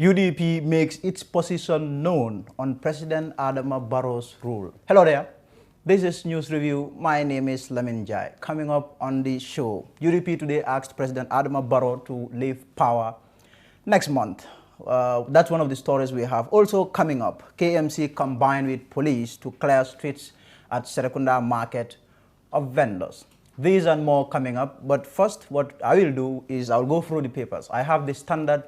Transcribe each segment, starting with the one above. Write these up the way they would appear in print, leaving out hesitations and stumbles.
UDP makes its position known on President Adama Barrow's rule. Hello there. This is News Review. My name is Lamin Jai. Coming up on the show, UDP today asked President Adama Barrow to leave power next month. That's one of the stories we have. Also coming up, KMC combined with police to clear streets at Serekunda Market of vendors. These and more coming up. But first, what I will do is I'll go through the papers. I have the Standard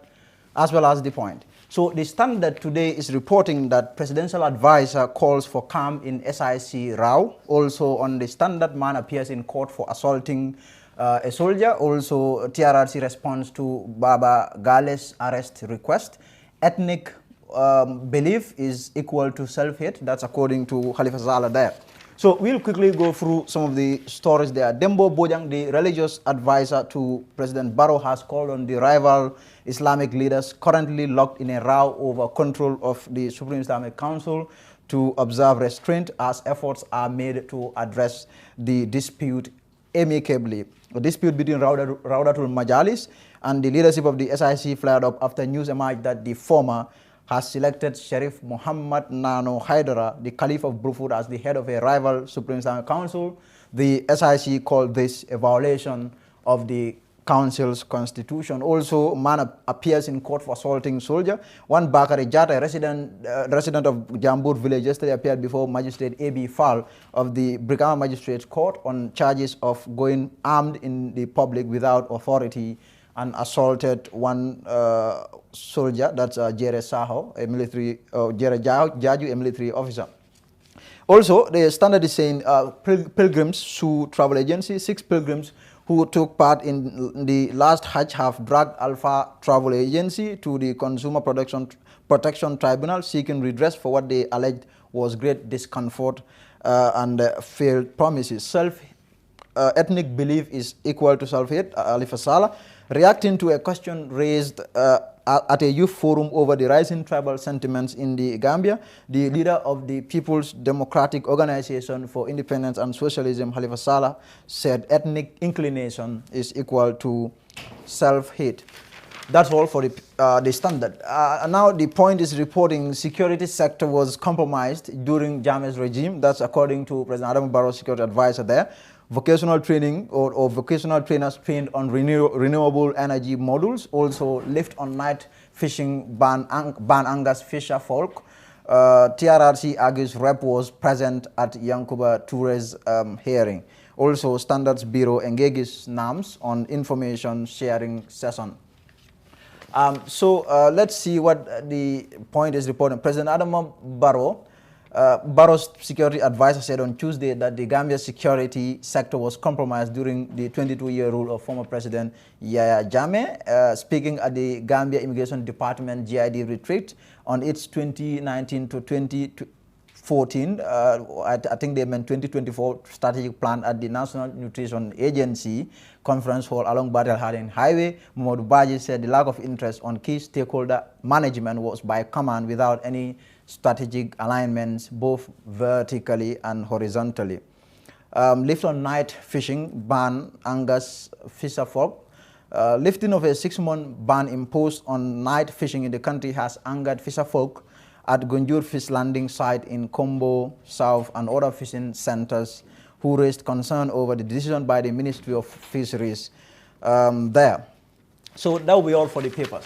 as well as the Point. So the Standard today is reporting that presidential advisor calls for calm in SIC row. Also on the Standard, man appears in court for assaulting a soldier. Also TRRC responds to Baba Gale's arrest request. Ethnic belief is equal to self-hate. That's according to Khalifa Saleh there. So we'll quickly go through some of the stories there. Dembo Bojang, the religious advisor to President Barrow, has called on the rival Islamic leaders currently locked in a row over control of the Supreme Islamic Council to observe restraint as efforts are made to address the dispute amicably. A dispute between Raudatul Majalis and the leadership of the SIC flared up after news emerged that the former has selected Sharif Muhammad Nano Haidara, the Caliph of Brufut, as the head of a rival Supreme Islamic Council. The SIC called this a violation of the council's constitution. Also, man appears in court for assaulting soldier. One Bakari Jata, resident of Jambur village, yesterday appeared before Magistrate A.B. Fall of the Brikama Magistrates Court on charges of going armed in the public without authority and assaulted one soldier, that's Jere Saho, a military, Jere Jaju, a military officer. Also, the Standard is saying pilgrims sue travel agency. 6 pilgrims who took part in the last Hajj have dragged Alpha Travel Agency to the Consumer Protection Tribunal seeking redress for what they alleged was great discomfort and failed promises. Ethnic belief is equal to self-hate, Khalifa Saleh. Reacting to a question raised at a youth forum over the rising tribal sentiments in the Gambia, the leader of the People's Democratic Organization for Independence and Socialism, Khalifa Saleh, said ethnic inclination is equal to self-hate. That's all for the Standard. Now the Point is reporting security sector was compromised during Jammeh's regime. That's according to President Adama Barrow's security advisor there. Vocational training or vocational trainers trained on renewable energy modules. Also lift on night fishing ban Angus fisher folk. TRRC argues rep was present at Yankuba Toure's hearing. Also Standards Bureau engages NAMS on information sharing session. Let's see what the Point is reporting. President Adama Barrow, Barrow's security advisor said on Tuesday that the Gambia security sector was compromised during the 22-year rule of former President Yahya Jammeh. Speaking at the Gambia Immigration Department GID retreat on its 2019 to 2014, I think they meant 2024 strategic plan at the National Nutrition Agency conference hall along Badal Harding Highway, Momodu Baji said the lack of interest on key stakeholder management was by command without any strategic alignments both vertically and horizontally. Lift on night fishing ban Angus fisher folk. Lifting of a 6-month ban imposed on night fishing in the country has angered fisher folk at Gunjur Fish Landing site in Combo South and other fishing centers who raised concern over the decision by the Ministry of Fisheries there. So that will be all for the papers.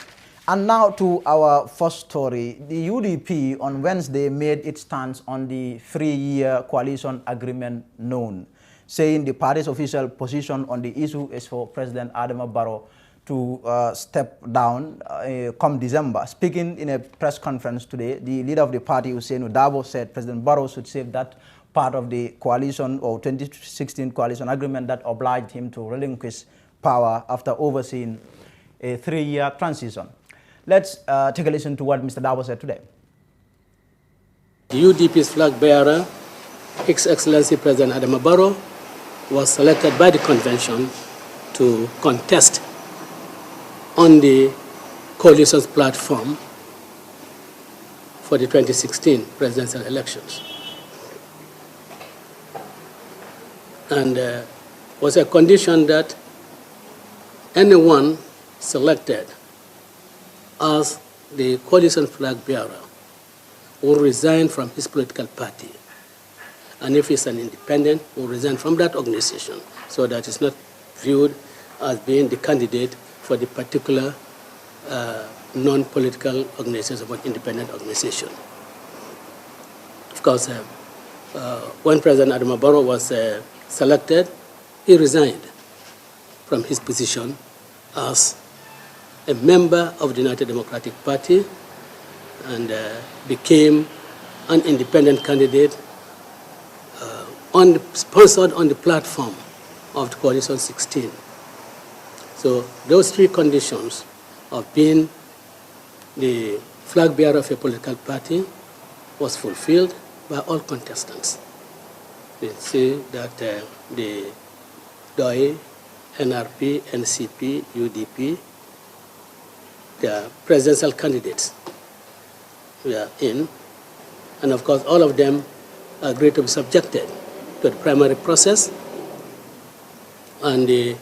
And now to our first story. The UDP on Wednesday made its stance on the 3-year coalition agreement known, saying the party's official position on the issue is for President Adama Barrow to step down come December. Speaking in a press conference today, the leader of the party, Hussein Udabo, said President Barrow should save that part of the coalition or 2016 coalition agreement that obliged him to relinquish power after overseeing a 3-year transition. Let's take a listen to what Mr. Dabo said today. The UDP's flag bearer, His Excellency President Adama Barrow, was selected by the convention to contest on the coalition's platform for the 2016 presidential elections. And was a condition that anyone selected as the coalition flag bearer will resign from his political party. And if he's an independent, will resign from that organization, so that it's not viewed as being the candidate for the particular non-political organization, but independent organization. Of course, when President Adama Barrow was selected, he resigned from his position as a member of the United Democratic Party and became an independent candidate sponsored on the platform of the Coalition 16. So those three conditions of being the flag bearer of a political party was fulfilled by all contestants. We see that the DOI, NRP, NCP, UDP, the presidential candidates were in, and of course all of them agreed to be subjected to the primary process, and the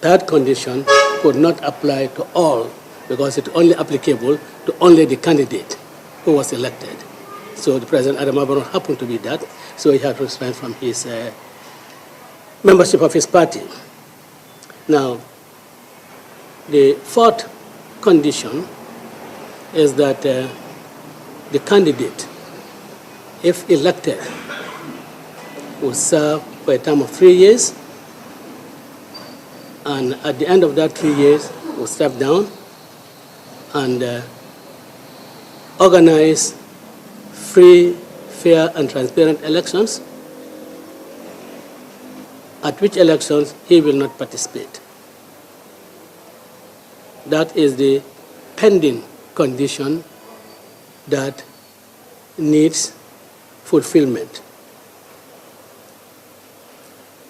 third condition could not apply to all because it's only applicable to only the candidate who was elected. So the President Adama Barrow happened to be that, so he had to resign from his membership of his party. Now, the fourth condition is that the candidate, if elected, will serve for a term of 3 years, and at the end of that 3 years, will step down and organize free, fair, and transparent elections, at which elections he will not participate. That is the pending condition that needs fulfillment.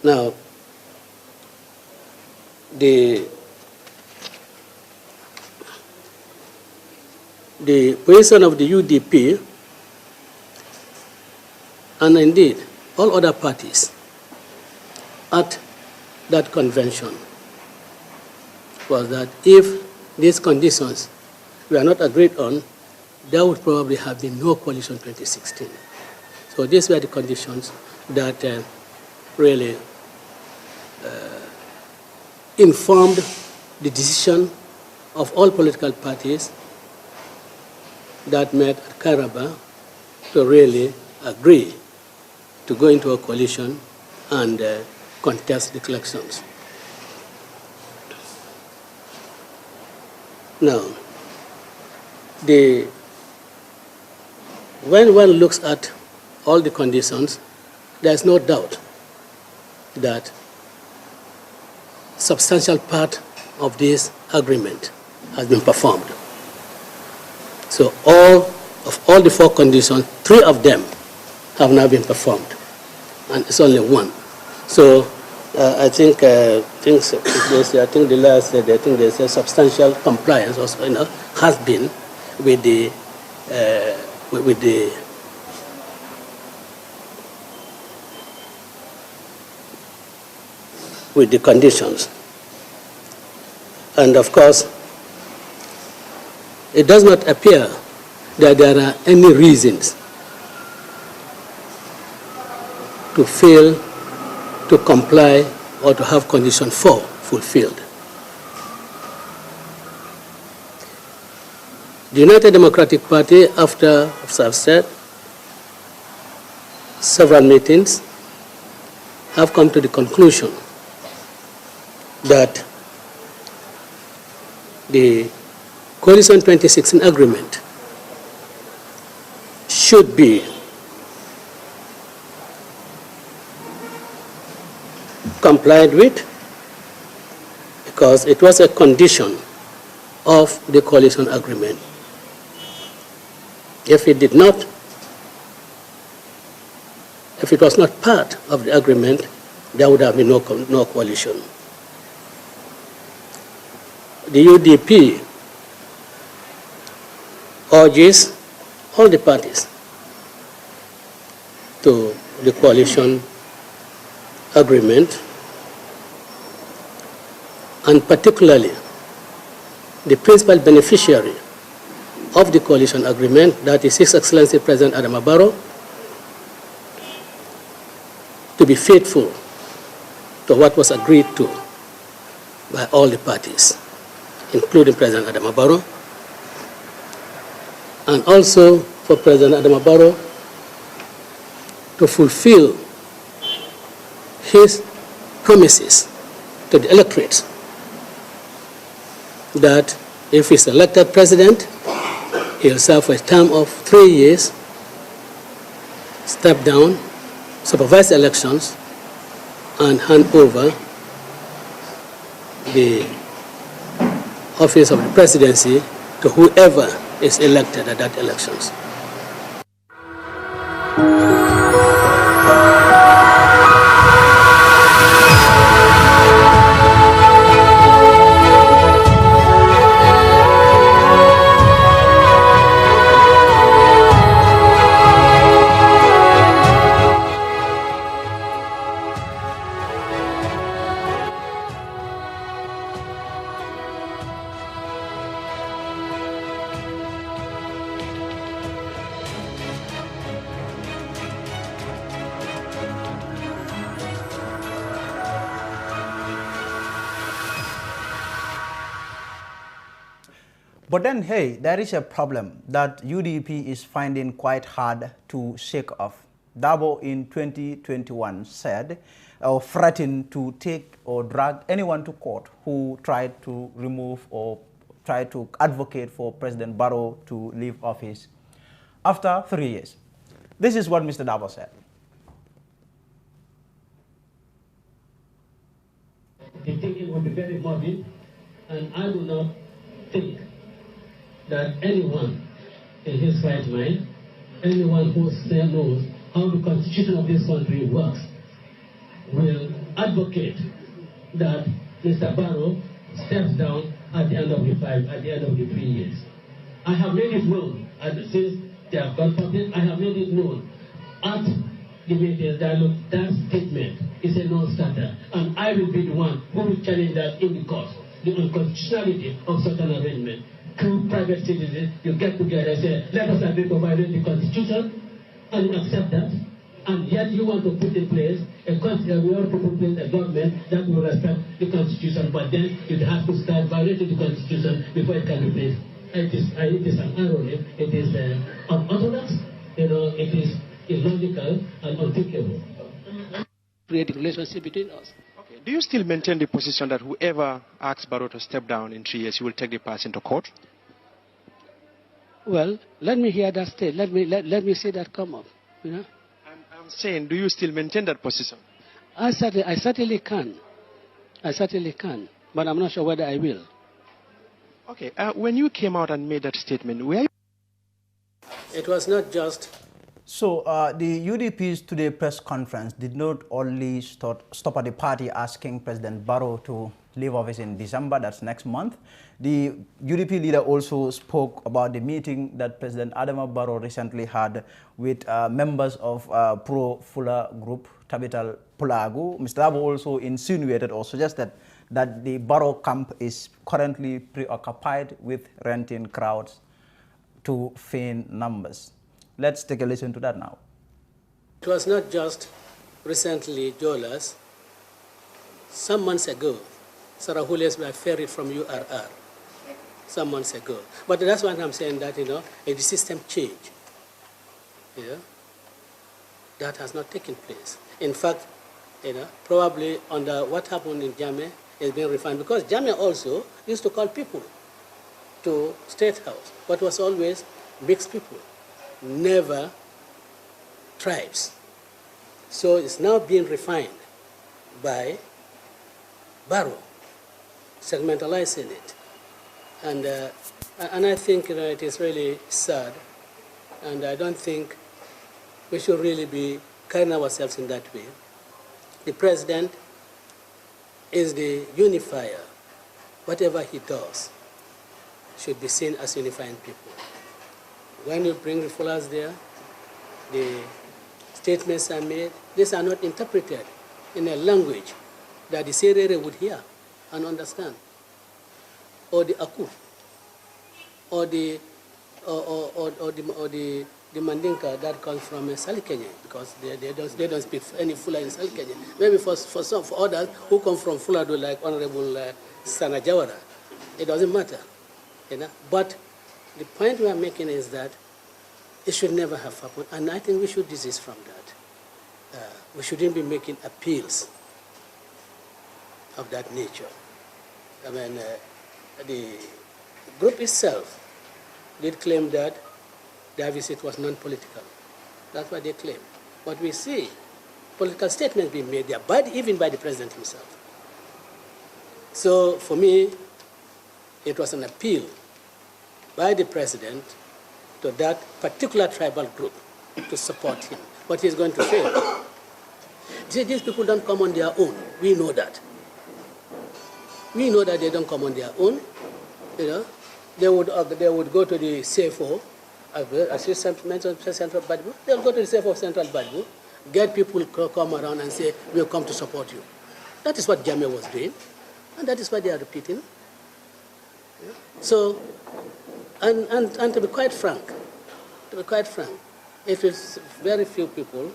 Now, the position of the UDP, and indeed all other parties at that convention, was that if these conditions were not agreed on, there would probably have been no coalition 2016. So these were the conditions that really informed the decision of all political parties that met at Kairaba to really agree to go into a coalition and contest the elections. Now, when one looks at all the conditions, there is no doubt that substantial part of this agreement has been performed. So of all the four conditions, 3 of them have now been performed, and it's only 1. So I think the last said, I think there's a substantial compliance also, has been with the conditions. And of course, it does not appear that there are any reasons to fail to comply or to have condition 4 fulfilled. The United Democratic Party, after, as I've said, several meetings, have come to the conclusion that the Coalition 2016 agreement should be complied with because it was a condition of the coalition agreement. If it was not part of the agreement, there would have been no coalition. The UDP urges all the parties to the coalition agreement, and particularly the principal beneficiary of the coalition agreement, that is His Excellency President Adama Barrow, to be faithful to what was agreed to by all the parties, including President Adama Barrow, and also for President Adama Barrow to fulfill his promises to the electorate that if he's elected president, he'll serve for a term of 3 years, step down, supervise elections, and hand over the office of the presidency to whoever is elected at that elections. But then, hey, there is a problem that UDP is finding quite hard to shake off. Dabo in 2021 said or threatened to take or drag anyone to court who tried to remove or tried to advocate for President Barrow to leave office after 3 years. This is what Mr. Dabo said. The thinking would be very morbid, and I do not think that anyone in his right mind, anyone who still knows how the constitution of this country works, will advocate that Mr. Barrow steps down at the end of the 3 years. I have made it known, and since they have gone public, I have made it known at the meetings that look, that statement is a non-starter, and I will be the one who will challenge that in the court, the unconstitutionality of such an arrangement. Two private citizens, you get together and say, let us agree to violate the constitution, and you accept that, and yet you want to put in place a government that will respect the constitution, but then it has to start violating the constitution before it can be placed. It is an irony, it is unorthodox, it is illogical and unthinkable. Create a relationship between us. Okay. Do you still maintain the position that whoever asks Barrow to step down in 3 years, you will take the person to court? Well, let me hear that state. Let me see that come up. I'm saying, do you still maintain that position? I certainly can. I certainly can, but I'm not sure whether I will. Okay. When you came out and made that statement, were you? It was not just. So the UDP's today press conference did not only stop at the party asking President Barrow to leave office in December, that's next month. The UDP leader also spoke about the meeting that President Adama Barrow recently had with members of pro-Fula group, Tabital Pulagu. Mr. Dabo also insinuated or suggested that the Barrow camp is currently preoccupied with renting crowds to feign numbers. Let's take a listen to that now. It was not just recently, Jolas. Some months ago, Sarahules were ferried from URR. Some months ago. But that's why I'm saying that, a system change. That has not taken place. In fact, probably under what happened in Jame is being refined, because Jame also used to call people to State House, but was always mixed people, never tribes. So it's now being refined by Barrow segmentalizing it. And I think it is really sad, and I don't think we should really be carrying ourselves in that way. The president is the unifier. Whatever he does should be seen as unifying people. When you bring the followers there, the statements are made. These are not interpreted in a language that the Serere would hear and understand, or the Aku, or the Mandinka that comes from Salikenya, because they don't speak any Fula in Salikenya. Maybe for others who come from Fuladu, like Honorable Sana Jawara, it doesn't matter, But the point we are making is that it should never have happened, and I think we should desist from that. We shouldn't be making appeals of that nature. I mean, the group itself did claim that their visit was non-political. That's what they claim. But we see political statements being made there, even by the president himself. So for me, it was an appeal by the president to that particular tribal group to support him. But he's going to fail. See, these people don't come on their own. We know that. We know that they don't come on their own. They would go to the CFO, Assistant Central Badbu. They'll go to the CFO of Central Badbu, get people to come around and say, we'll come to support you. That is what Jammeh was doing, and that is what they are repeating. So, and to be quite frank, it is very few people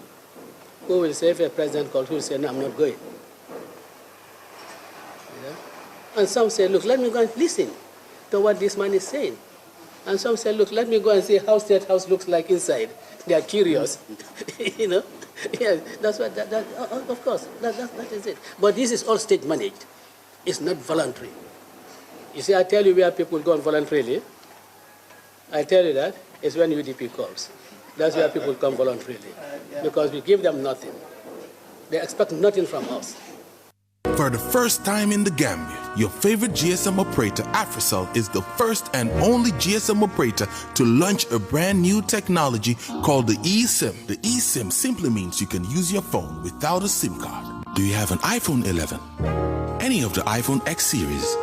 who will say, if a president calls, who will say, no, I'm not going. And some say, look, let me go and listen to what this man is saying. And some say, look, let me go and see how State House looks like inside. They are curious, Yeah, that's what, of course, that is it. But this is all state managed. It's not voluntary. You see, I tell you where people go voluntarily. I tell you that it's when UDP calls. That's where people come voluntarily, because we give them nothing. They expect nothing from us. For the first time in the Gambia, your favorite GSM operator, Africell, is the first and only GSM operator to launch a brand new technology called the eSIM. The eSIM simply means you can use your phone without a SIM card. Do you have an iPhone 11, any of the iPhone X series,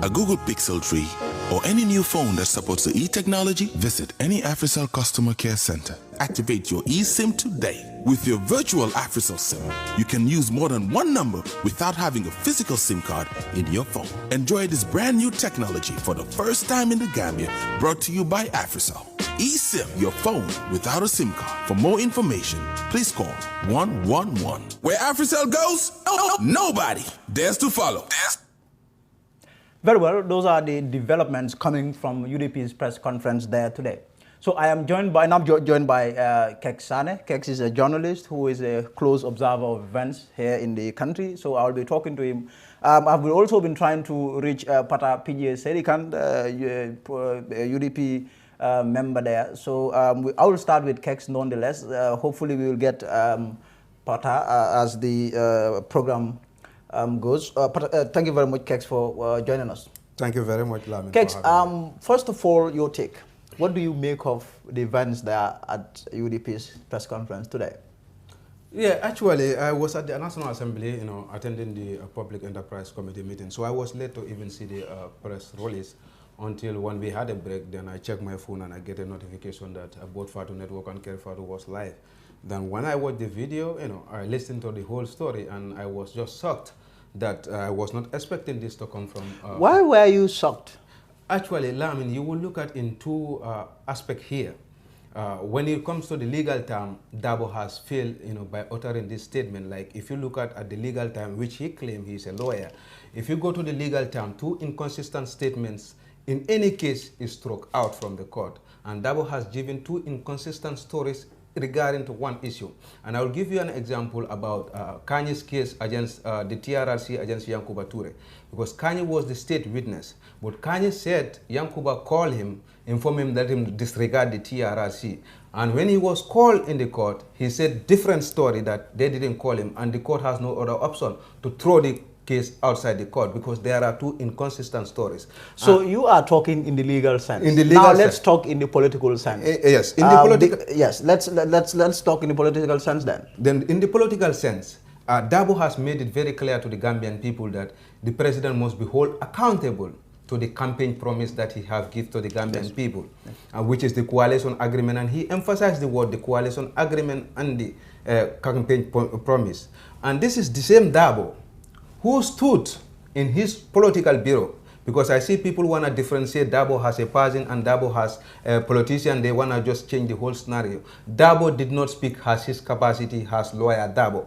a Google Pixel 3, or any new phone that supports the e-technology? Visit any Africell customer care center. Activate your eSIM today. With your virtual Africell SIM, you can use more than one number without having a physical SIM card in your phone. Enjoy this brand new technology for the first time in the Gambia, brought to you by Africell. eSIM, your phone without a SIM card. For more information, please call 111. Where Africell goes, nobody dares to follow. Very well, those are the developments coming from UDP's press conference there today. So I am joined by Kek Sane. Kek is a journalist who is a close observer of events here in the country. So I'll be talking to him. I've also been trying to reach Pata PJ Serikan, UDP member there. So I will start with Kek nonetheless. Hopefully we will get Pata as the program goes. Thank you very much, Kex, for joining us. Thank you very much, Lamin. Kex, first of all, your take. What do you make of the events there at UDP's press conference today? Yeah, actually, I was at the National Assembly, attending the Public Enterprise Committee meeting. So I was late to even see the press release until when we had a break. Then I checked my phone and I get a notification that both Fatu Network and Care Fatu was live. Then when I watched the video, I listened to the whole story and I was just shocked that I was not expecting this to come from... Why were you shocked? Actually, Lamin, you will look at in two aspects here. When it comes to the legal term, Dabo has failed, by uttering this statement. Like, if you look at the legal term, which he claimed he's a lawyer, if you go to the legal term, two inconsistent statements, in any case, is struck out from the court. And Dabo has given two inconsistent stories regarding to one issue. And I will give you an example about Kanye's case against the TRRC against Yankuba Toure. Because Kanye was the state witness. But Kanye said Yankuba called him, informed him that him disregard the TRRC. And when he was called in the court, he said different story that they didn't call him, and the court has no other option to throw the case outside the court, because there are two inconsistent stories. So you are talking in the legal sense. In the legal now sense. let's talk in the political sense. Yes, in the political. Yes, let's talk in the political sense then. Then, in the political sense, Dabo has made it very clear to the Gambian people that the president must be held accountable to the campaign promise that he have given to the Gambian people, which is the coalition agreement. And he emphasized the word, the coalition agreement and the campaign promise. And this is the same Dabo who stood in his political bureau, because I see people want to differentiate Dabo has a person and Dabo has a politician. They want to just change the whole scenario. Dabo did not speak as his capacity as lawyer Dabo.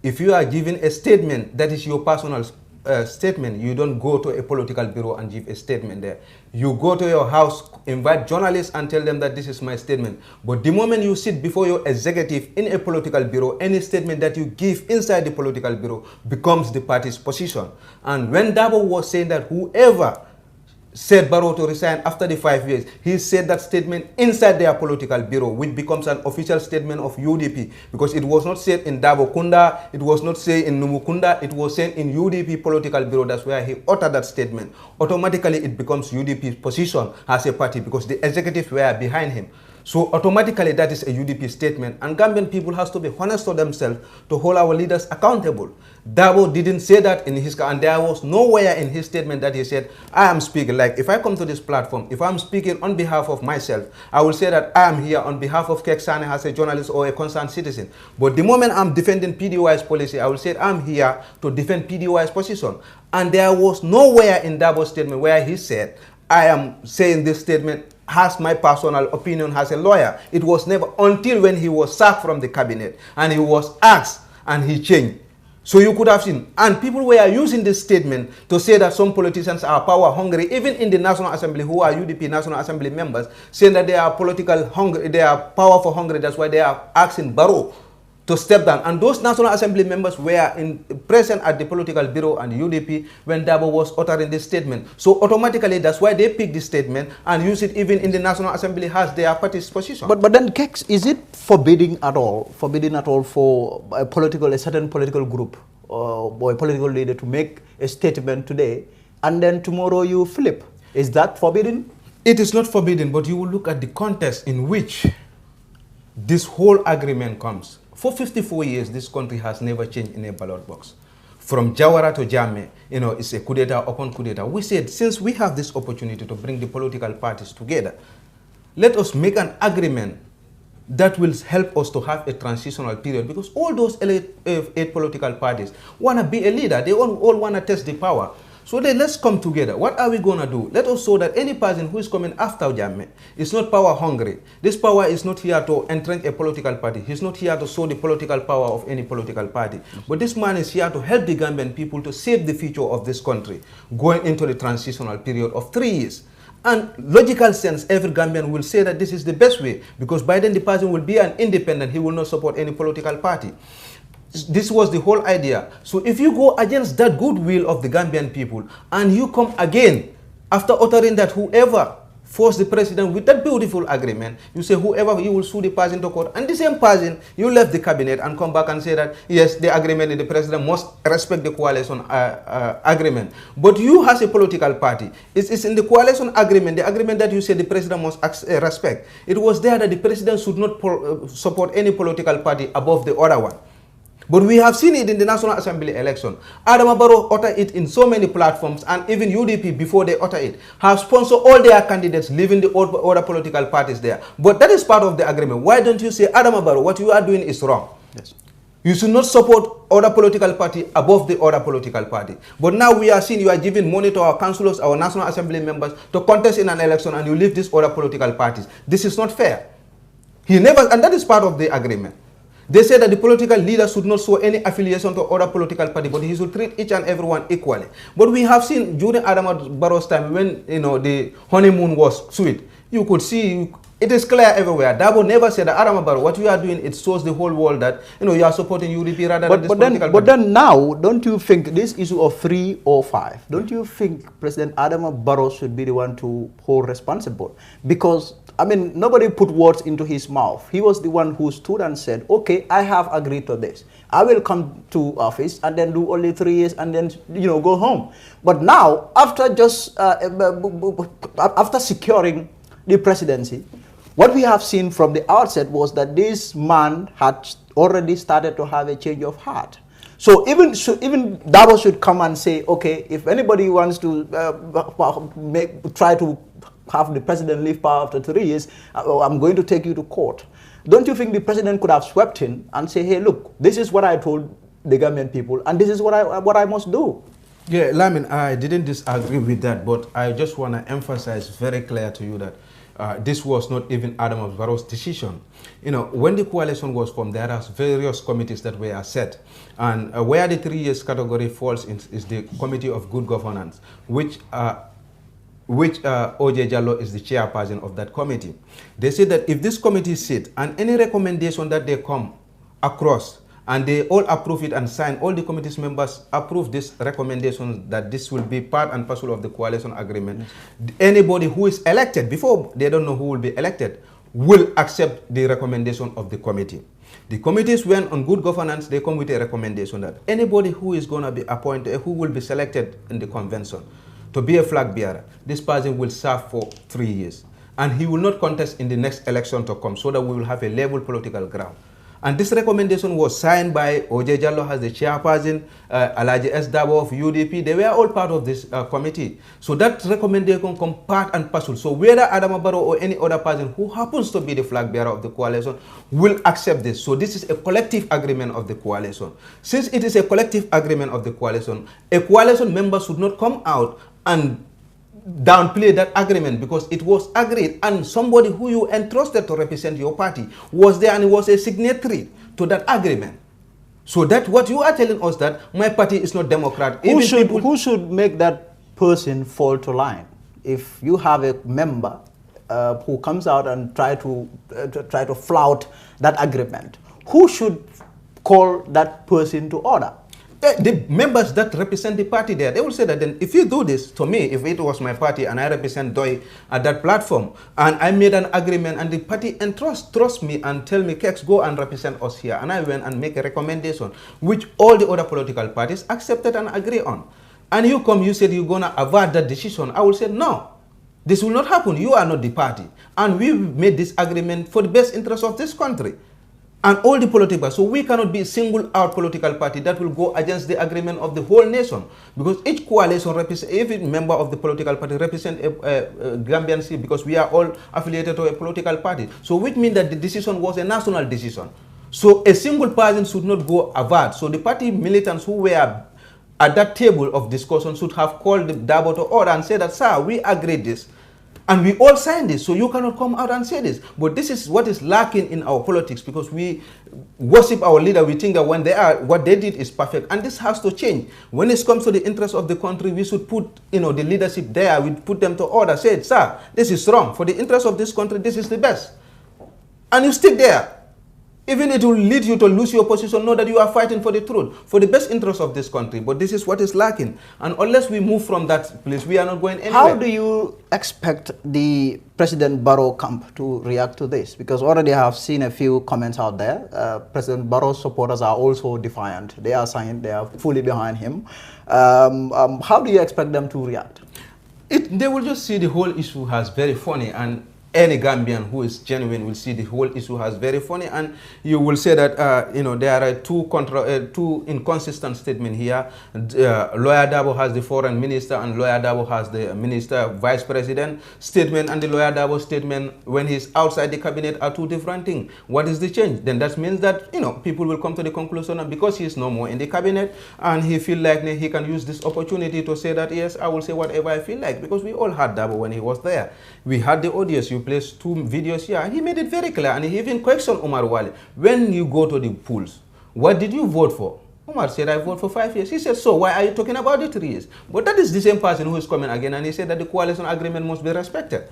If you are giving a statement that is your personal statement, you don't go to a political bureau and give a statement there. You go to your house, invite journalists and tell them that this is my statement. But the moment you sit before your executive in a political bureau, any statement that you give inside the political bureau becomes the party's position. And when Dabo was saying that whoever said Barrow to resign after the 5 years, he said that statement inside their political bureau, which becomes an official statement of UDP, because it was not said in Dabo Kunda, it was not said in Numukunda, it was said in UDP political bureau. That's where he uttered that statement. Automatically, it becomes UDP's position as a party, because the executives were behind him. So automatically, that is a UDP statement, and Gambian people has to be honest to themselves to hold our leaders accountable. Dabo didn't say that in his, and there was nowhere in his statement that he said, I am speaking. Like, if I come to this platform, if I'm speaking on behalf of myself, I will say that I am here on behalf of Keksane as a journalist or a concerned citizen. But the moment I'm defending PDY's policy, I will say I'm here to defend PDY's position. And there was nowhere in Dabo's statement where he said, I am saying this statement has my personal opinion as a lawyer. It was never until when he was sacked from the cabinet and he was asked and he changed. So you could have seen, and people were using this statement to say that some politicians are power hungry, even in the National Assembly, who are UDP National Assembly members, saying that they are political hungry, they are powerful hungry, that's why they are asking Barrow to step down. And those National Assembly members were present at the political bureau and the UDP when Dabo was uttering this statement. So automatically, that's why they picked this statement and use it even in the National Assembly as their party's position. But then, Kex, is it forbidden at all for a certain political group or a political leader to make a statement today and then tomorrow you flip? Is that forbidden? It is not forbidden, but you will look at the context in which this whole agreement comes. For 54 years, this country has never changed in a ballot box. From Jawara to Jammeh, it's a coup d'etat upon coup d'etat. We said, since we have this opportunity to bring the political parties together, let us make an agreement that will help us to have a transitional period, because all those eight political parties want to be a leader. They all want to test the power. So then let's come together. What are we going to do? Let us show that any person who is coming after Jammeh is not power hungry. This power is not here to entrench a political party. He's not here to show the political power of any political party. But this man is here to help the Gambian people to save the future of this country, going into the transitional period of 3 years. And logical sense, every Gambian will say that this is the best way, because by then the person will be an independent. He will not support any political party. This was the whole idea. So if you go against that goodwill of the Gambian people and you come again after uttering that whoever forced the president with that beautiful agreement, you say whoever, you will sue the person to court, and the same person, you left the cabinet and come back and say that yes, the agreement, the president must respect the coalition agreement. But you as a political party, it's in the coalition agreement, the agreement that you say the president must respect. It was there that the president should not support any political party above the other one. But we have seen it in the National Assembly election. Adama Barrow uttered it in so many platforms, and even UDP, before they utter it, have sponsored all their candidates, leaving the other political parties there. But that is part of the agreement. Why don't you say, Adama Barrow, what you are doing is wrong? Yes. You should not support other political party above the other political party. But now we are seeing you are giving money to our councillors, our National Assembly members to contest in an election, and you leave these other political parties. This is not fair. He never, and that is part of the agreement. They say that the political leader should not show any affiliation to other political party, but he should treat each and everyone equally. But we have seen during Adama Barrow's time, when the honeymoon was sweet, you could see it is clear everywhere. Dabo never said that, Adama Barrow, what you are doing, it shows the whole world that you are supporting UDP rather than this political party. But then now, don't you think this issue of 3 or 5, don't you think President Adama Barrow should be the one to hold responsible? Because I mean, nobody put words into his mouth. He was the one who stood and said, okay, I have agreed to this. I will come to office and then do only 3 years and then, go home. But now, after just, after securing the presidency, what we have seen from the outset was that this man had already started to have a change of heart. So even Dabo should come and say, okay, if anybody wants to try to have the president leave power after 3 years, I'm going to take you to court. Don't you think the president could have swept in and say, hey, look, this is what I told the Gambian people, and this is what I must do? Yeah, Lamin, I didn't disagree with that, but I just want to emphasize very clear to you that this was not even Adama Barrow's decision. When the coalition was formed, there are various committees that were set. And where the 3 years category falls in is the Committee of Good Governance, which O.J. Jallow is the chairperson of that committee. They said that if this committee sits and any recommendation that they come across and they all approve it and sign, all the committee's members approve this recommendation that this will be part and parcel of the coalition agreement. Yes. Anybody who is elected, before they don't know who will be elected, will accept the recommendation of the committee. The committees, when on good governance, they come with a recommendation that anybody who is going to be appointed, who will be selected in the convention to be a flag bearer, this person will serve for 3 years. And he will not contest in the next election to come, so that we will have a level political ground. And this recommendation was signed by O.J. Jallow as the chairperson, Alaji S. Dabo of UDP. They were all part of this committee. So that recommendation comes part and parcel. So whether Adama Barrow or any other person who happens to be the flag bearer of the coalition will accept this. So this is a collective agreement of the coalition. Since it is a collective agreement of the coalition, a coalition member should not come out and downplay that agreement, because it was agreed and somebody who you entrusted to represent your party was there and was a signatory to that agreement. So that what you are telling us, that my party is not Democrat. Who should make that person fall to line? If you have a member who comes out and try to flout that agreement, who should call that person to order? The members that represent the party there, they will say that then if you do this to me, if it was my party and I represent DOI at that platform, and I made an agreement and the party trust me and tell me, Kex, go and represent us here, and I went and make a recommendation, which all the other political parties accepted and agree on. And you come, you said you're going to avert that decision. I will say, no, this will not happen. You are not the party. And we made this agreement for the best interest of this country. And all the political, so we cannot be a single-out political party that will go against the agreement of the whole nation, because each coalition represents, every member of the political party represents a Gambian city, because we are all affiliated to a political party. So which means that the decision was a national decision. So a single person should not go avert. So the party militants who were at that table of discussion should have called the Dabo to order and said that, sir, we agreed this. And we all signed this, so you cannot come out and say this. But this is what is lacking in our politics, because we worship our leader. We think that when they are, what they did is perfect. And this has to change. When it comes to the interest of the country, we should put, the leadership there. We put them to order. Say, sir, this is wrong. For the interest of this country, this is the best. And you stick there. Even it will lead you to lose your position, know that you are fighting for the truth, for the best interest of this country. But this is what is lacking. And unless we move from that place, we are not going anywhere. How do you expect the President Barrow camp to react to this? Because already I have seen a few comments out there. President Barrow's supporters are also defiant. They are saying they are fully behind him. How do you expect them to react? They will just see the whole issue as very funny, and any Gambian who is genuine will see the whole issue as very funny, and you will say that there are two inconsistent statements here. Lawyer Dabo has the foreign minister, and Lawyer Dabo has the minister vice president statement, and the Lawyer Dabo statement when he's outside the cabinet are two different things. What is the change? Then that means that people will come to the conclusion that because he is no more in the cabinet and he feel like he can use this opportunity to say that yes, I will say whatever I feel like, because we all had Dabo when he was there. We had the audience. You placed 2 videos here. He made it very clear, and he even questioned Omar Wali. When you go to the polls, what did you vote for? Omar said, I vote for 5 years. He said, so why are you talking about the 3 years? But that is the same person who is coming again, and he said that the coalition agreement must be respected.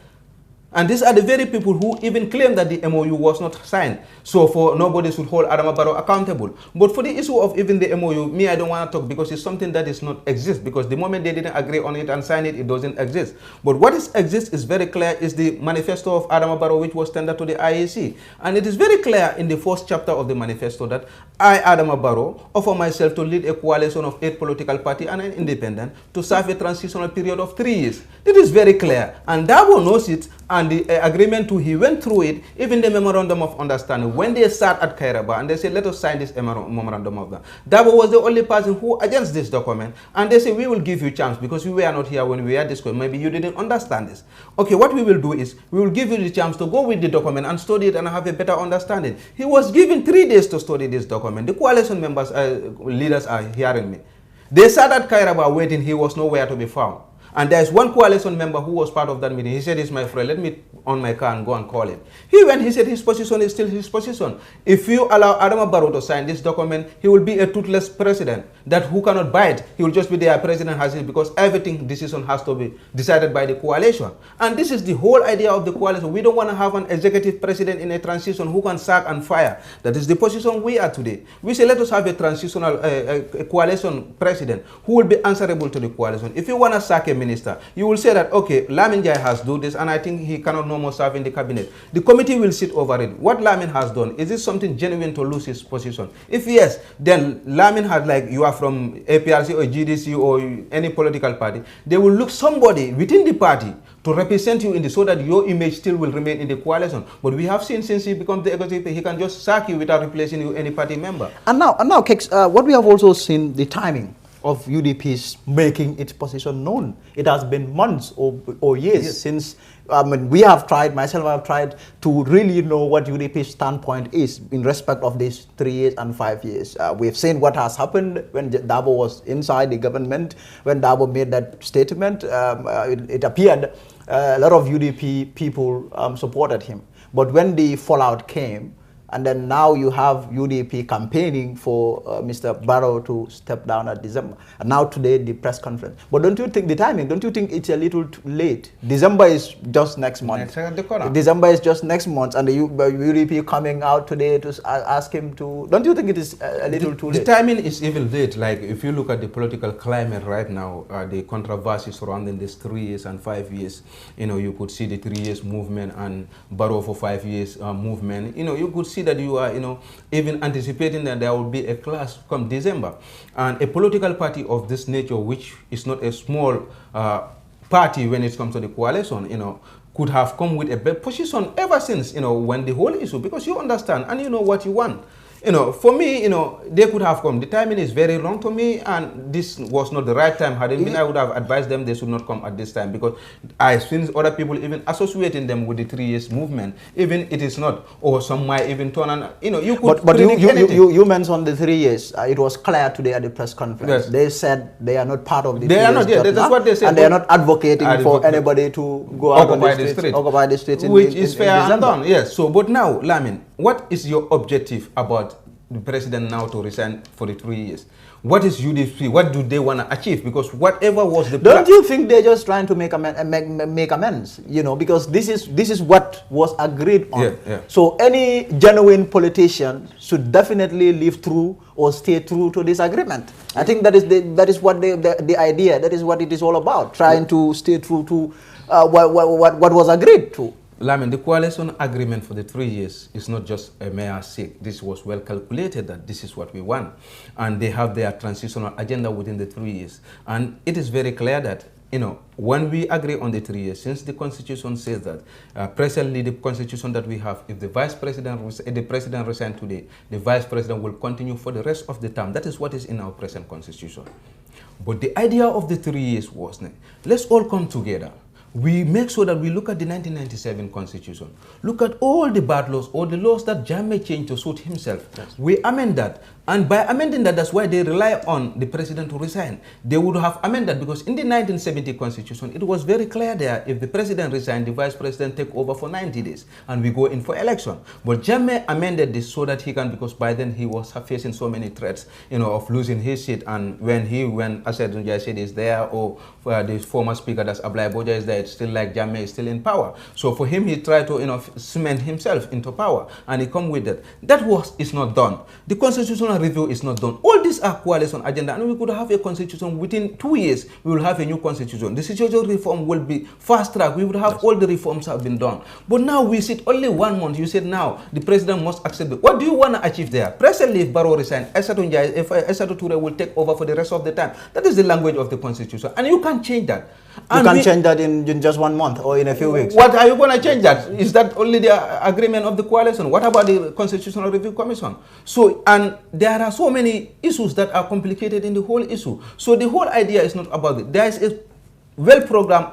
And these are the very people who even claim that the MOU was not signed. So for nobody should hold Adama Barrow accountable. But for the issue of even the MOU, me, I don't want to talk because it's something that is not exist. Because the moment they didn't agree on it and sign it, it doesn't exist. But what is exists is very clear, is the manifesto of Adama Barrow, which was tendered to the IEC. And it is very clear in the first chapter of the manifesto that I, Adama Barrow, offer myself to lead a coalition of 8 political parties and an independent to serve a transitional period of 3 years. It is very clear. And Dabo knows it. And the agreement too, he went through it, even the memorandum of understanding. When they sat at Kairaba and they said, let us sign this memorandum of that. Dabo was the only person who against this document. And they said, we will give you chance because we were not here when we had this. Maybe you didn't understand this. Okay, what we will do is, we will give you the chance to go with the document and study it and have a better understanding. He was given 3 days to study this document. The coalition members, leaders are hearing me. They sat at Kairaba waiting, he was nowhere to be found. And there's one coalition member who was part of that meeting. He said, he's my friend, let me on my car and go and call him. He went, he said his position is still his position. If you allow Adama Barrow to sign this document, he will be a toothless president, that who cannot bite. He will just be their president, has it, because everything decision has to be decided by the coalition. And this is the whole idea of the coalition. We don't want to have an executive president in a transition who can sack and fire. That is the position we are today. We say, let us have a transitional a coalition president who will be answerable to the coalition. If you want to sack a minister, you will say that, okay, Lamin Jai has do this, and I think he cannot no more serve in the cabinet. The committee will sit over it. What Lamin has done, is it something genuine to lose his position? If yes, then Lamin has, like, you are from APRC or GDC or any political party, they will look somebody within the party to represent you in the, so that your image still will remain in the coalition. But we have seen since he becomes the executive, he can just sack you without replacing you any party member. And now, Keks, what we have also seen, the timing of UDP's making its position known. It has been months or years since we have tried, myself I have tried to really know what UDP's standpoint is in respect of these 3 years and 5 years. We've seen what has happened when Dabo was inside the government. When Dabo made that statement, it appeared a lot of UDP people supported him. But when the fallout came, and then now you have UDP campaigning for Mr. Barrow to step down at December. And now today, the press conference. But don't you think the timing, don't you think it's a little too late? December is just next month. December is just next month. And the UDP coming out today to ask him to... Don't you think it is a little too late? The timing is even late. Like, if you look at the political climate right now, the controversy surrounding this 3 years and 5 years, you know, you could see the 3 years movement and Barrow for 5 years movement. You know, you could see that you are, you know, even anticipating that there will be a clash come December. And a political party of this nature, which is not a small party when it comes to the coalition, you know, could have come with a better position ever since, you know, when the whole issue, because you understand and you know what you want. You know, for me, you know, they could have come. The timing is very wrong to me, and this was not the right time. Had it been, I would have advised them they should not come at this time, because I've seen other people even associating them with the 3 years movement. Even it is not, or some might even turn and, you know, you could. But you mentioned the 3 years. It was clear today at the press conference. Yes. They said they are not part of the. They are not. Yeah, that's what they said. And they are not advocating for anybody to go out occupy the streets, which is fair and done. Yes. So, but now, Lamin, what is your objective about the president now to resign for the 3 years? What is UDP? What do they want to achieve? Because whatever was the don't you think they're just trying to make amends? You know, because this is what was agreed on. Yeah, yeah. So any genuine politician should definitely live through or stay true to this agreement. I think that is what the idea. That is what it is all about. Trying to stay true to what was agreed to. Lamin, the coalition agreement for the 3 years is not just a mere sake. This was well calculated that this is what we want. And they have their transitional agenda within the 3 years. And it is very clear that, you know, when we agree on the 3 years, since the Constitution says that, presently the Constitution that we have, if the president resigns today, the vice president will continue for the rest of the term. That is what is in our present Constitution. But the idea of the 3 years was, let's all come together. We make sure that we look at the 1997 Constitution, look at all the bad laws, all the laws that Jammeh changed to suit himself. Yes. We amend that. And by amending that, that's why they rely on the president to resign. They would have amended, because in the 1970 Constitution, it was very clear there, if the president resigned, the vice president take over for 90 days, and we go in for election. But Jammeh amended this so that he can, because by then he was facing so many threats, you know, of losing his seat. And when Asad Njai said is there, or the former speaker, that's Ablai Boja, is there, it's still like Jammeh is still in power. So for him, he tried to, you know, cement himself into power, and he come with that. That is not done. The constitutional review is not done. All these are coalition agenda, and we could have a constitution within 2 years. We will have a new constitution. The situation reform will be fast track. We would have all the reforms have been done. But now we sit only 1 month. You said now the president must accept it. What do you want to achieve there? Presently, if Barrow resigns, if Esatu Ture will take over for the rest of the time. That is the language of the constitution, and you can't change that. You can change that in just 1 month or in a few weeks. What are you going to change that? Is that only the agreement of the coalition? What about the Constitutional Review Commission? So, and there are so many issues that are complicated in the whole issue. So the whole idea is not about it. There is a well-programmed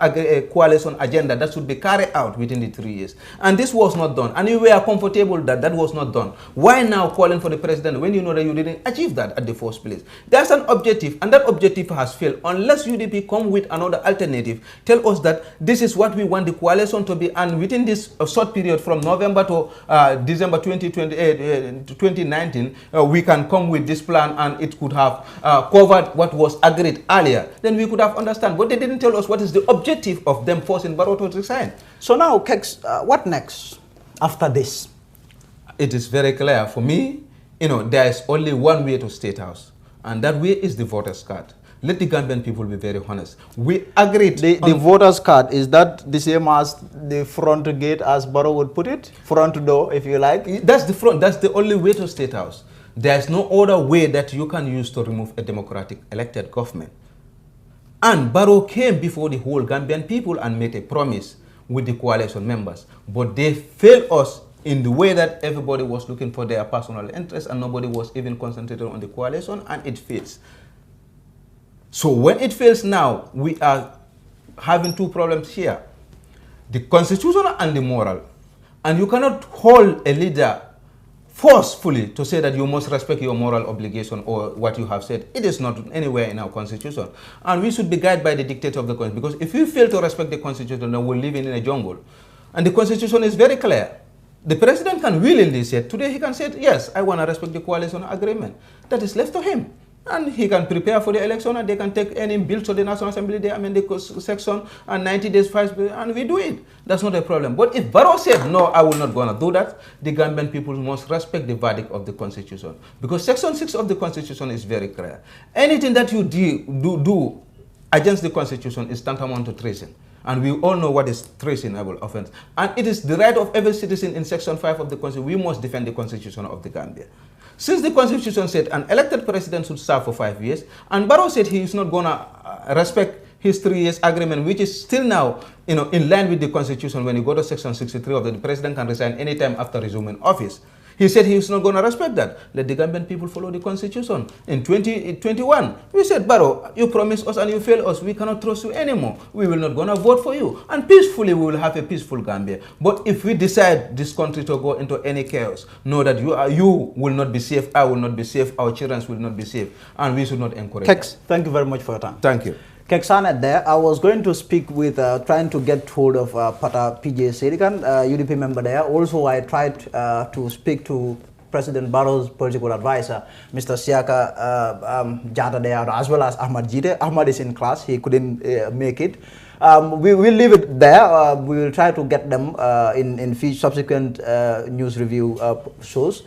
coalition agenda that should be carried out within the 3 years. And this was not done. And you were comfortable that that was not done. Why now calling for the president when you know that you didn't achieve that at the first place? There's an objective, and that objective has failed. Unless UDP come with another alternative, tell us that this is what we want the coalition to be, and within this short period from November to December 2019, we can come with this plan, and it could have covered what was agreed earlier. Then we could have understand. But they didn't tell us what is the objective of them forcing Barrow to resign. So now, Kex, what next after this? It is very clear for me, you know, there is only one way to State House, and that way is the voters' card. Let the Gambian people be very honest. We agreed. The voters' card, is that the same as the front gate, as Barrow would put it? Front door, if you like? That's the front. That's the only way to State House. There's no other way that you can use to remove a democratic elected government. And Barrow came before the whole Gambian people and made a promise with the coalition members. But they failed us in the way that everybody was looking for their personal interests, and nobody was even concentrated on the coalition, and it fails. So when it fails now, we are having two problems here: the constitutional and the moral. And you cannot hold a leader forcefully to say that you must respect your moral obligation or what you have said. It is not anywhere in our constitution. And we should be guided by the dictate of the constitution. Because if we fail to respect the constitution, then we're living in a jungle. And the constitution is very clear. The president can willingly say, today he can say, yes, I want to respect the coalition agreement. That is left to him. And he can prepare for the election, and they can take any bill to the National Assembly, they amend the section, and 90 days, and we do it. That's not a problem. But if Barrow said, no, I will not going to do that, the Gambian people must respect the verdict of the Constitution. Because Section 6 of the Constitution is very clear. Anything that you do against the Constitution is tantamount to treason. And we all know what is treasonable offense. And it is the right of every citizen in Section 5 of the Constitution. We must defend the Constitution of the Gambia. Since the Constitution said an elected president should serve for 5 years, and Barrow said he is not going to respect his 3 years agreement, which is still now, you know, in line with the Constitution. When you go to Section 63 of the president can resign anytime after resuming office. He said he is not going to respect that. Let the Gambian people follow the Constitution. In 2021, we said, Barrow, you promised us and you failed us. We cannot trust you anymore. We will not going to vote for you. And peacefully, we will have a peaceful Gambia. But if we decide this country to go into any chaos, know that you will not be safe, I will not be safe, our children will not be safe. And we should not encourage Kex, thank you very much for your time. Thank you. Kexana there, I was going to speak with, trying to get hold of Pata PJ Serikan, UDP member there. Also, I tried to speak to President Barrow's political advisor, Mr. Siaka Jata there, as well as Ahmad Jite. Ahmad is in class, he couldn't make it. We will leave it there. We will try to get them in subsequent news review shows.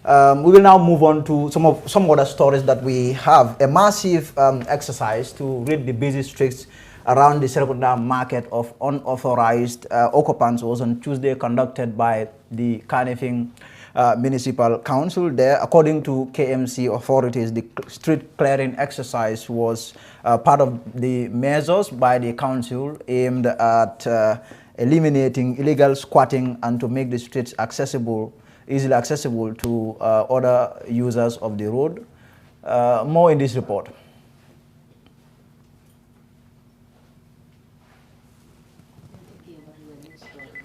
We will now move on to some other stories that we have. A massive exercise to rid the busy streets around the Serekunda market of unauthorized occupants was on Tuesday conducted by the Kanifing Municipal Council there. According to KMC authorities, the street clearing exercise was part of the measures by the council aimed at eliminating illegal squatting and to make the streets easily accessible to other users of the road. More in this report.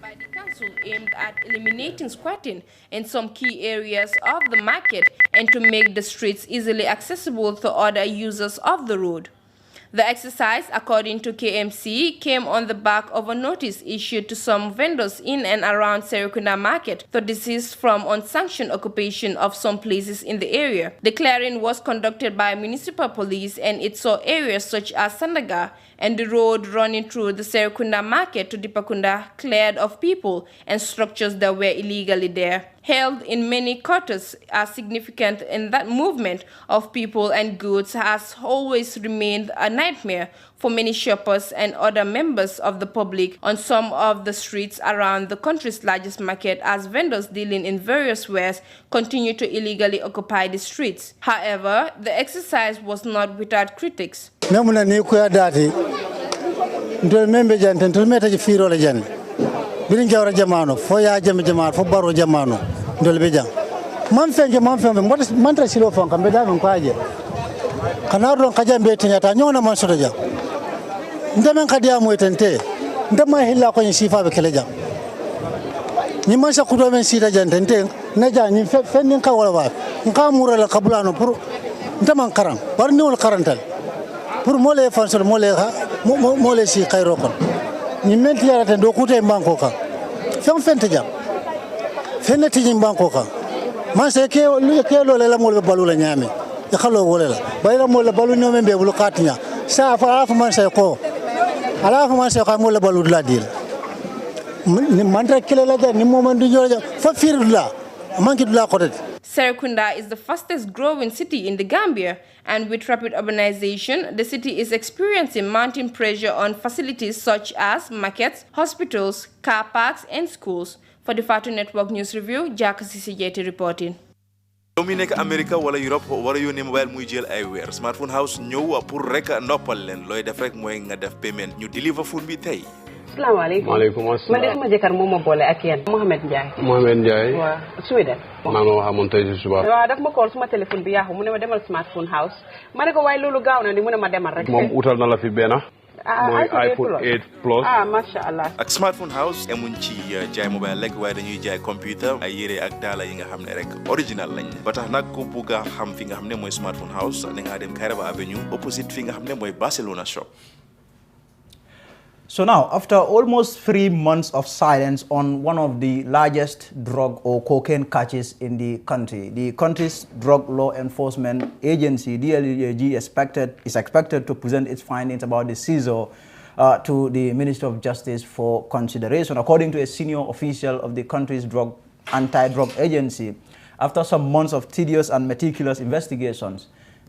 By the council aimed at eliminating squatting in some key areas of the market and to make the streets easily accessible to other users of the road. The exercise, according to KMC, came on the back of a notice issued to some vendors in and around Serekunda Market to desist from unsanctioned occupation of some places in the area. The clearing was conducted by municipal police and it saw areas such as Sandaga and the road running through the Serekunda Market to Dipakunda cleared of people and structures that were illegally there. Held in many quarters as significant in that movement of people and goods has always remained a nightmare for many shoppers and other members of the public on some of the streets around the country's largest market, as vendors dealing in various wares continue to illegally occupy the streets. However, the exercise was not without critics. Birin jawra jamano fo ya jam jamano fo baro jamano ndol be jam man fenje man tra silo fon kambe da non kwaje kana don kaja be tinyata nyona man soto jam ndamen kadiya mo tente ndama hilla ko ni sifa be kele jam ni man sa kudo men sita jan tente na ja ni fennin ka wala ba nka mura la kabulano pour ndaman karam bar ni wol karantal pour mo le fansol mo le si khayro kon ni menti yarata do kute banko ka fem fente jam fenati jim banko ka man se ke lo la mo le balu la nyame e khalo wole la bayra mo le balu nyome be bulu katinya sa fa afa man se ko ala fa man se ko mo le balu la dil ni man tra kele la ja ni mo man du ñoja fa firula man ki dula ko. Serekunda is the fastest growing city in the Gambia, and with rapid urbanization, the city is experiencing mounting pressure on facilities such as markets, hospitals, car parks, and schools. For the Fatu Network News Review, Jack CCJT reporting. Dominique America wala Europe wala yone mobile muy jël ay weer smartphone house ñëw pour rek noppal leen looy def rek mooy nga def payment ñu deliver phone bi tey. Assalamualaikum. Waalaikumsalam. Man de sama jëkkër moo ma boole ak yéen Mohamed Ndiaye. Mohamed Ndiaye. Waaw Sweden. Maa ngi xamoon tey ci suba. Waaw daf ma call suma téléphone bi yaaxu mu ne ma demal smartphone house. Ma ne ko waaye loolu gaaw na ni mu ne ma demal rek. Moom utal na la fi benn. mooy iPhone 8 Plus. Masha Allah. Ak smartphone house emuñ ci jaay mobile rek waaye dañuy jaay computer ay yére ak daala yi nga xam ne rek original lañ ba tax nag ku bugg a xam fi nga xam ne mooy smartphone house da nga dem Kairaba Avenue opposite fi nga xam ne mooy Barcelona shop. So now, after almost 3 months of silence on one of the largest drug or cocaine catches in the country, the country's drug law enforcement agency, DLEAG, is expected to present its findings about the seizure to the Minister of Justice for consideration. According to a senior official of the country's anti-drug agency, after some months of tedious and meticulous investigations,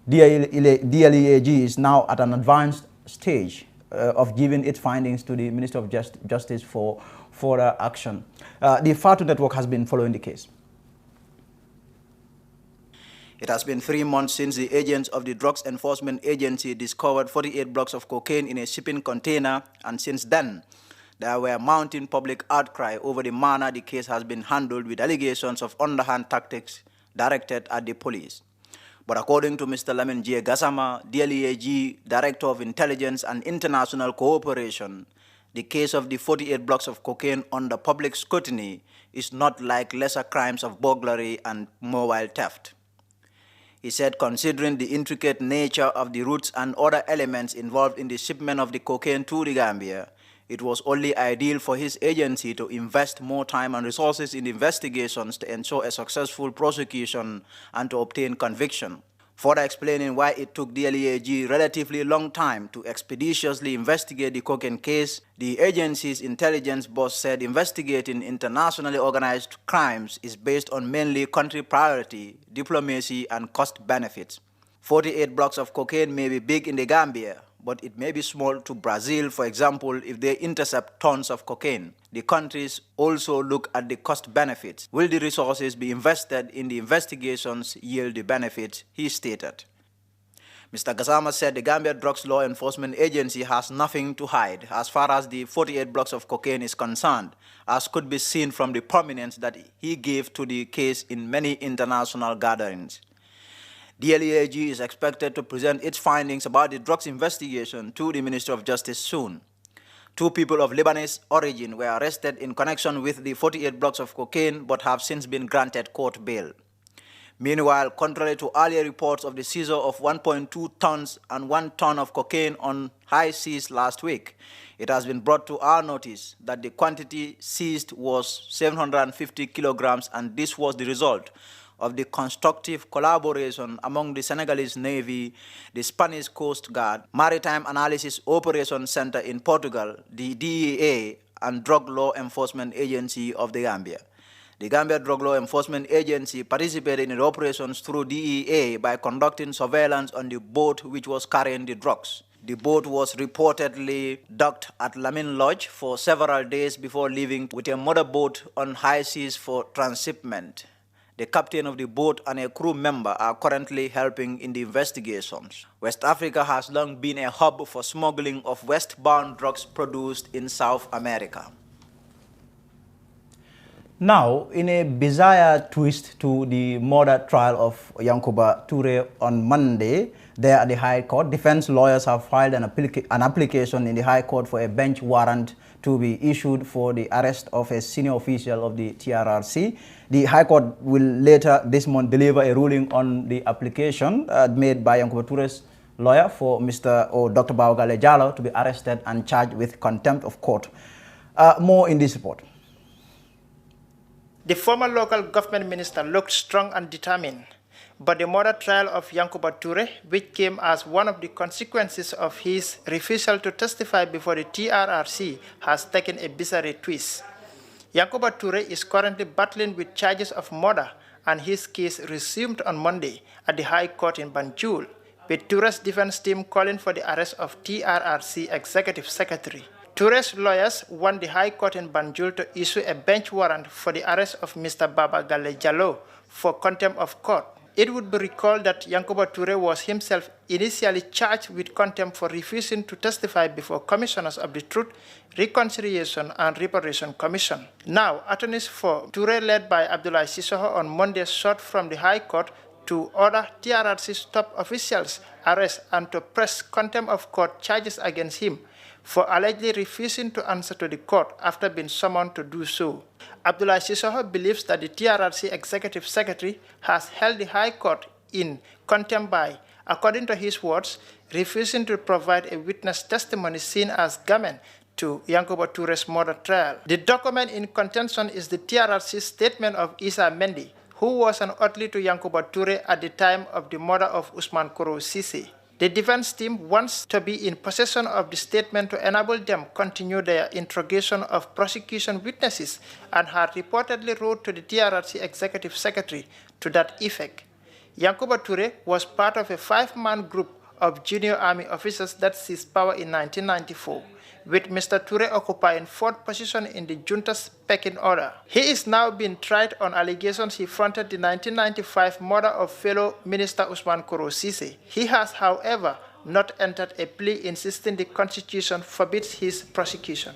DLEAG is now at an advanced stage of giving its findings to the Minister of Justice for further action. The Fatu Network has been following the case. It has been 3 months since the agents of the Drugs Enforcement Agency discovered 48 blocks of cocaine in a shipping container, and since then, there were mounting public outcry over the manner the case has been handled, with allegations of underhand tactics directed at the police. But according to Mr. Lamin J. Gassama, DLEAG Director of Intelligence and International Cooperation, the case of the 48 blocks of cocaine under public scrutiny is not like lesser crimes of burglary and mobile theft. He said, considering the intricate nature of the routes and other elements involved in the shipment of the cocaine to the Gambia, it was only ideal for his agency to invest more time and resources in investigations to ensure a successful prosecution and to obtain conviction. Further explaining why it took DLEAG relatively long time to expeditiously investigate the cocaine case, the agency's intelligence boss said investigating internationally organized crimes is based on mainly country priority, diplomacy, and cost benefits. 48 blocks of cocaine may be big in the Gambia, but it may be small to Brazil, for example, if they intercept tons of cocaine. The countries also look at the cost benefits. Will the resources be invested in the investigations yield the benefits, he stated. Mr. Gassama said the Gambia Drugs Law Enforcement Agency has nothing to hide as far as the 48 blocks of cocaine is concerned, as could be seen from the prominence that he gave to the case in many international gatherings. DLEAG is expected to present its findings about the drugs investigation to the Minister of Justice soon. 2 people of Lebanese origin were arrested in connection with the 48 blocks of cocaine but have since been granted court bail. Meanwhile, contrary to earlier reports of the seizure of 1.2 tons and 1 ton of cocaine on high seas last week, it has been brought to our notice that the quantity seized was 750 kilograms, and this was the result of the constructive collaboration among the Senegalese Navy, the Spanish Coast Guard, Maritime Analysis Operations Center in Portugal, the DEA, and Drug Law Enforcement Agency of the Gambia. The Gambia Drug Law Enforcement Agency participated in the operations through DEA by conducting surveillance on the boat which was carrying the drugs. The boat was reportedly docked at Lamin Lodge for several days before leaving with a motorboat on high seas for transshipment. The captain of the boat and a crew member are currently helping in the investigations. West Africa has long been a hub for smuggling of westbound drugs produced in South America. Now, in a bizarre twist to the murder trial of Yankuba Toure on Monday, there at the High Court, defense lawyers have filed an application in the High Court for a bench warrant to be issued for the arrest of a senior official of the TRRC. The High Court will later this month deliver a ruling on the application made by Yankuba Toure's lawyer for Dr. Bawagale Jallow to be arrested and charged with contempt of court. More in this report. The former local government minister looked strong and determined, but the murder trial of Yankuba Toure, which came as one of the consequences of his refusal to testify before the TRRC, has taken a bizarre twist. Yankuba Toure is currently battling with charges of murder, and his case resumed on Monday at the High Court in Banjul, with Toure's defense team calling for the arrest of TRRC Executive Secretary. Toure's lawyers want the High Court in Banjul to issue a bench warrant for the arrest of Mr. Bawagale Jallow for contempt of court. It would be recalled that Yankuba Toure was himself initially charged with contempt for refusing to testify before commissioners of the Truth, Reconciliation and Reparation Commission. Now, attorneys for Toure, led by Abdoulaye Sissoko, on Monday sought from the High Court to order TRRC's top officials' arrest and to press contempt of court charges against him for allegedly refusing to answer to the court after being summoned to do so. Abdoulaye Sissoko believes that the TRRC Executive Secretary has held the High Court in contempt by, according to his words, refusing to provide a witness testimony seen as garment to Yankuba Toure's murder trial. The document in contention is the TRRC statement of Issa Mendy, who was an ally to Yankuba Toure at the time of the murder of Ousmane Koro Cissé. The defense team wants to be in possession of the statement to enable them continue their interrogation of prosecution witnesses and had reportedly wrote to the TRRC Executive Secretary to that effect. Yankuba Toure was part of a 5-man group of junior army officers that seized power in 1994, with Mr. Toure occupying 4th position in the junta's pecking order. He is now being tried on allegations he fronted the 1995 murder of fellow Minister Ousmane Koro Cissé. He has, however, not entered a plea insisting the Constitution forbids his prosecution.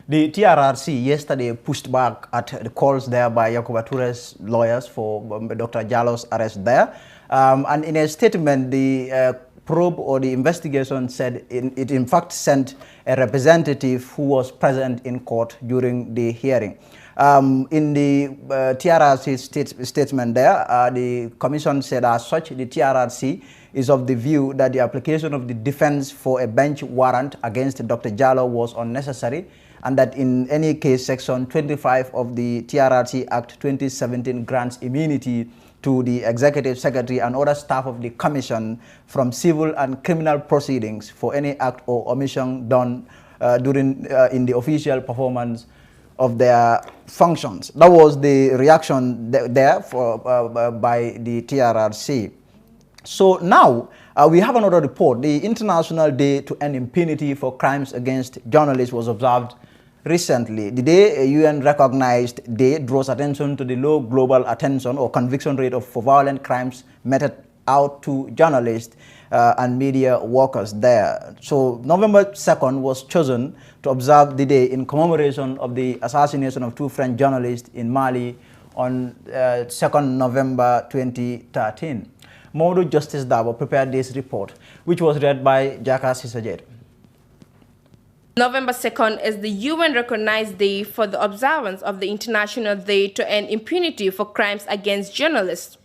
The TRRC yesterday pushed back at the calls there by Yankuba Toure's lawyers for Dr. Jallow's arrest there. And in a statement, the probe or the investigation said it in fact sent a representative who was present in court during the hearing. In the TRRC statement there, the commission said as such, the TRRC is of the view that the application of the defense for a bench warrant against Dr. Jallow was unnecessary, and that in any case, Section 25 of the TRRC Act 2017 grants immunity to the Executive Secretary and other staff of the Commission from civil and criminal proceedings for any act or omission done in the official performance of their functions. That was the reaction there by the TRRC. So now we have another report. The International Day to End Impunity for Crimes Against Journalists was observed recently. The day, a UN-recognized day, draws attention to the low global attention or conviction rate for violent crimes meted out to journalists and media workers there. So November 2nd was chosen to observe the day in commemoration of the assassination of 2 French journalists in Mali on 2nd November 2013. Modu Justice Dabo prepared this report, which was read by Jaka Sisajet. November 2nd is the UN-recognized day for the observance of the International Day to End Impunity for Crimes Against Journalists.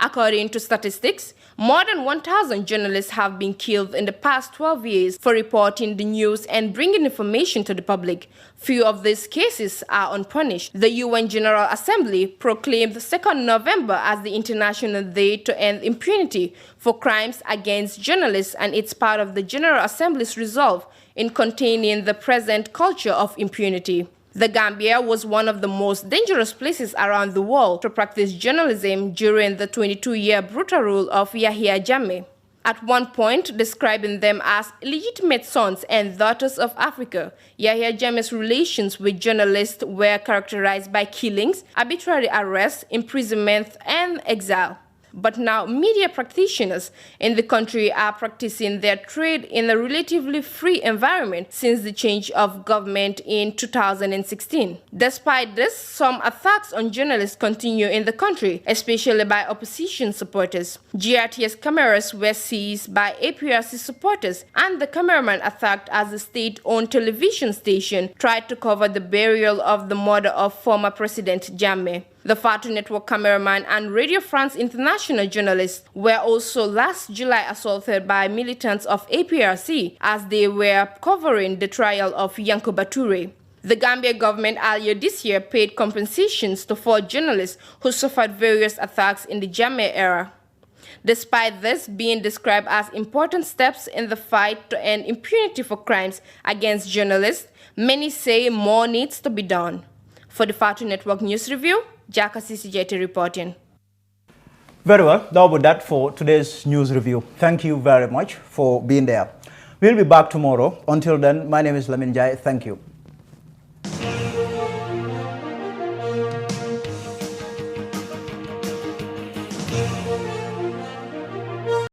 According to statistics, more than 1,000 journalists have been killed in the past 12 years for reporting the news and bringing information to the public. Few of these cases are unpunished. The UN General Assembly proclaimed the 2nd November as the International Day to End Impunity for Crimes Against Journalists, and it's part of the General Assembly's resolve in containing the present culture of impunity. The Gambia was one of the most dangerous places around the world to practice journalism during the 22-year brutal rule of Yahya Jammeh. At one point, describing them as illegitimate sons and daughters of Africa, Yahya Jammeh's relations with journalists were characterized by killings, arbitrary arrests, imprisonment, and exile. But now media practitioners in the country are practicing their trade in a relatively free environment since the change of government in 2016. Despite this, some attacks on journalists continue in the country, especially by opposition supporters. GRTS cameras were seized by APRC supporters, and the cameraman attacked as the state-owned television station tried to cover the burial of the mother of former President Jammeh. The Fatu Network cameraman and Radio France International journalists were also last July assaulted by militants of APRC as they were covering the trial of Yankuba Toure. The Gambia government earlier this year paid compensations to 4 journalists who suffered various attacks in the Jammeh era. Despite this being described as important steps in the fight to end impunity for crimes against journalists, many say more needs to be done. For the Fatu Network News Review, Jaka CCJT reporting. Very well, that will be that for today's news review. Thank you very much for being there. We'll be back tomorrow. Until then, my name is Lamin Jai. Thank you.